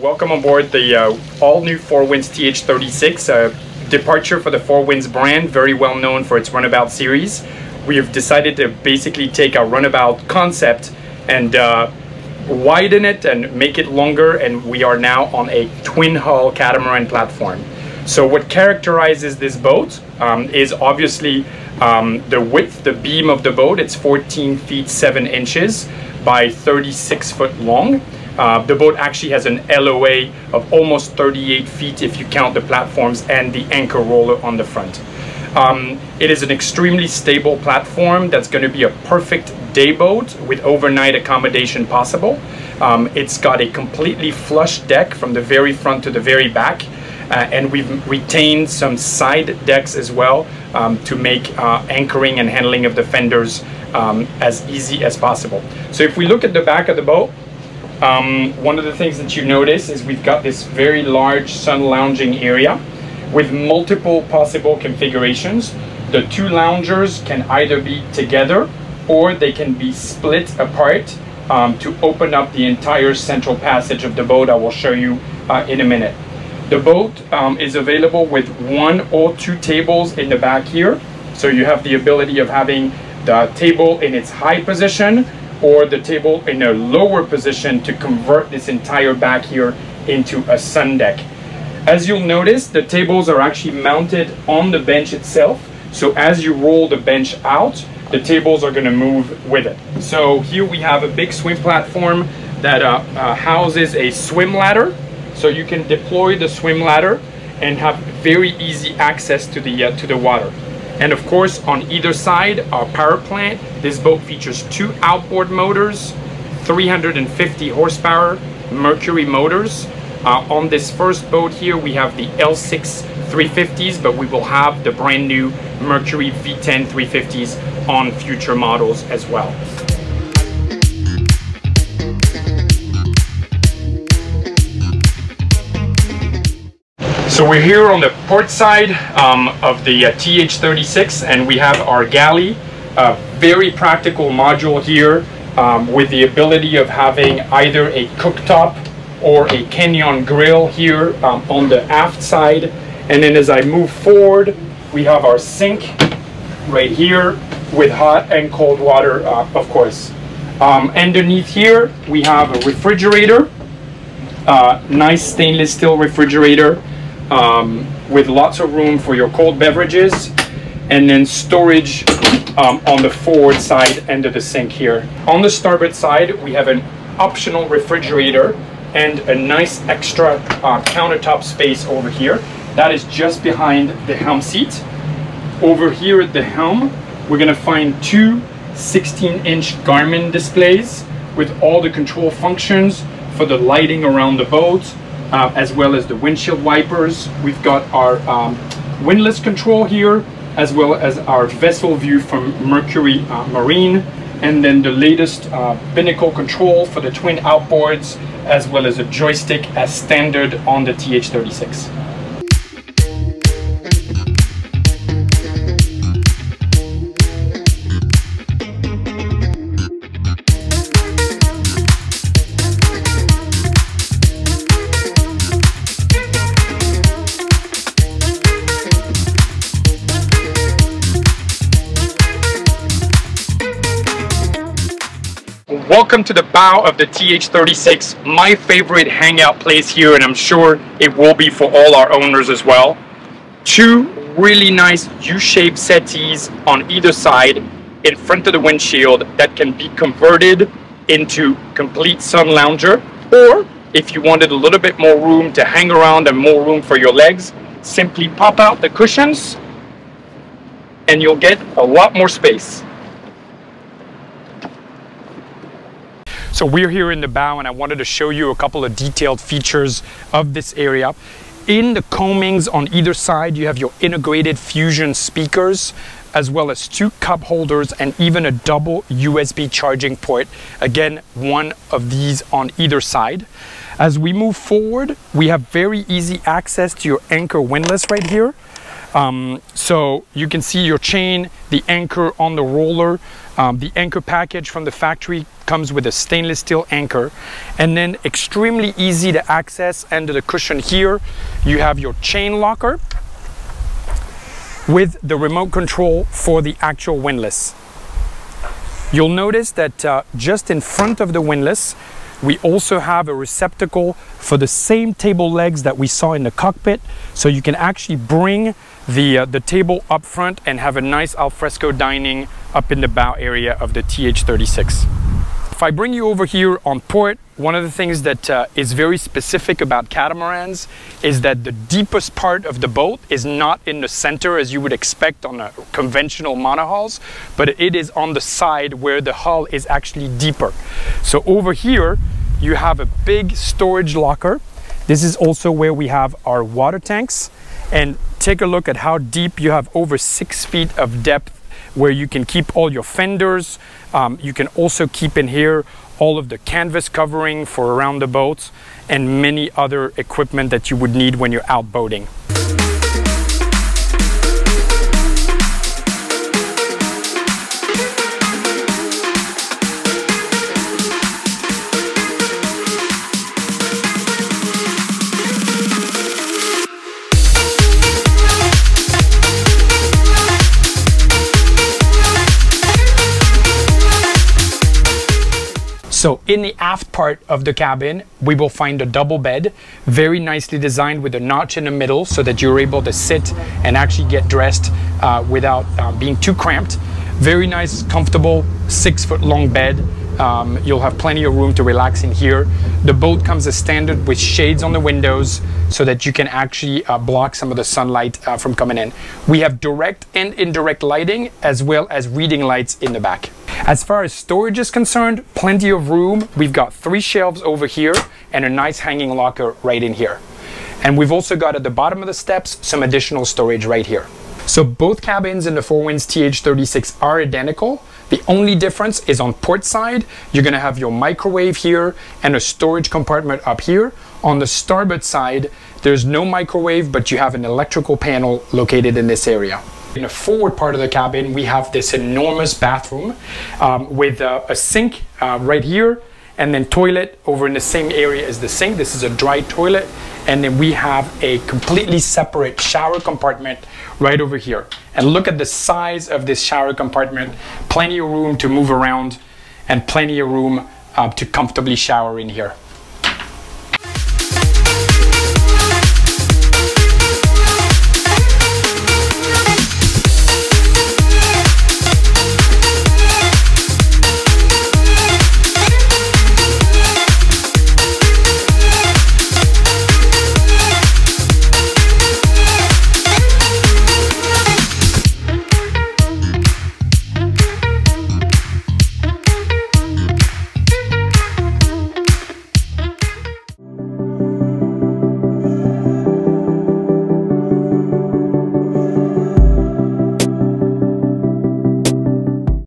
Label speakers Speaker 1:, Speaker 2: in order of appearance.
Speaker 1: Welcome on board the all-new 4WINNS TH36, departure for the 4WINNS brand, very well known for its runabout series. We have decided to basically take our runabout concept and widen it and make it longer, and we are now on a twin hull catamaran platform. So what characterizes this boat is obviously the width, the beam of the boat. It's 14 feet 7 inches by 36 foot long. The boat actually has an LOA of almost 38 feet if you count the platforms and the anchor roller on the front. It is an extremely stable platform that's going to be a perfect day boat with overnight accommodation possible. It's got a completely flush deck from the very front to the very back, and we've retained some side decks as well to make anchoring and handling of the fenders as easy as possible. So if we look at the back of the boat, one of the things that you notice is we've got this very large sun lounging area with multiple possible configurations. The two loungers can either be together or they can be split apart to open up the entire central passage of the boat. I will show you in a minute. The boat is available with 1 or 2 tables in the back here. So you have the ability of having the table in its high position or the table in a lower position to convert this entire back here into a sun deck. As you'll notice, the tables are actually mounted on the bench itself. So as you roll the bench out, the tables are going to move with it. So here we have a big swim platform that houses a swim ladder. So you can deploy the swim ladder and have very easy access to the water. And of course, on either side, our power plant. This boat features 2 outboard motors, 350 horsepower Mercury motors. On this first boat here, we have the L6 350s, but we will have the brand new Mercury V10 350s on future models as well. So we're here on the port side of the TH36, and we have our Galley, a very practical module here with the ability of having either a cooktop or a canyon grill here on the aft side. And then as I move forward, we have our sink right here with hot and cold water, of course. Underneath here, we have a refrigerator, nice stainless steel refrigerator, with lots of room for your cold beverages, and then storage on the forward side under the sink here. On the starboard side, we have an optional refrigerator and a nice extra countertop space over here. That is just behind the helm seat. Over here at the helm, we're going to find 2 16-inch Garmin displays with all the control functions for the lighting around the boat, as well as the windshield wipers. We've got our windlass control here, as well as our vessel view from Mercury Marine, and then the latest binnacle control for the twin outboards, as well as a joystick as standard on the TH36. Welcome to the bow of the TH36, my favorite hangout place here, and I'm sure it will be for all our owners as well. 2 really nice U-shaped settees on either side in front of the windshield that can be converted into complete sun lounger, or if you wanted a little bit more room to hang around and more room for your legs, simply pop out the cushions and you'll get a lot more space. So we're here in the bow, and I wanted to show you a couple of detailed features of this area. In the coamings on either side, you have your integrated Fusion speakers, as well as 2 cup holders and even a double USB charging port. Again, 1 of these on either side. As we move forward, we have very easy access to your anchor windlass right here. So you can see your chain, the anchor on the roller. The anchor package from the factory comes with a stainless steel anchor, and then extremely easy to access under the cushion here you have your chain locker with the remote control for the actual windlass. You'll notice that just in front of the windlass we also have a receptacle for the same table legs that we saw in the cockpit, so you can actually bring the table up front and have a nice alfresco dining up in the bow area of the TH36. If I bring you over here on port, one of the things that is very specific about catamarans is that the deepest part of the boat is not in the center as you would expect on a conventional monohulls, but it is on the side where the hull is actually deeper. So over here you have a big storage locker. This is also where we have our water tanks, and take a look at how deep. You have over 6 feet of depth where you can keep all your fenders. You can also keep in here all of the canvas covering for around the boat and many other equipment that you would need when you're out boating. So in the aft part of the cabin, we will find a double bed, very nicely designed with a notch in the middle so that you're able to sit and actually get dressed without being too cramped. Very nice, comfortable, 6-foot long bed. You'll have plenty of room to relax in here. The boat comes as standard with shades on the windows so that you can actually block some of the sunlight from coming in. We have direct and indirect lighting as well as reading lights in the back. As far as storage is concerned, plenty of room. We've got 3 shelves over here and a nice hanging locker right in here. And we've also got at the bottom of the steps some additional storage right here. So both cabins in the 4WINNS TH36 are identical. The only difference is on port side, you're gonna have your microwave here and a storage compartment up here. On the starboard side, there's no microwave, but you have an electrical panel located in this area. In the forward part of the cabin, we have this enormous bathroom with a sink right here, and then toilet over in the same area as the sink. This is a dry toilet. And then we have a completely separate shower compartment right over here. And look at the size of this shower compartment. Plenty of room to move around and plenty of room to comfortably shower in here.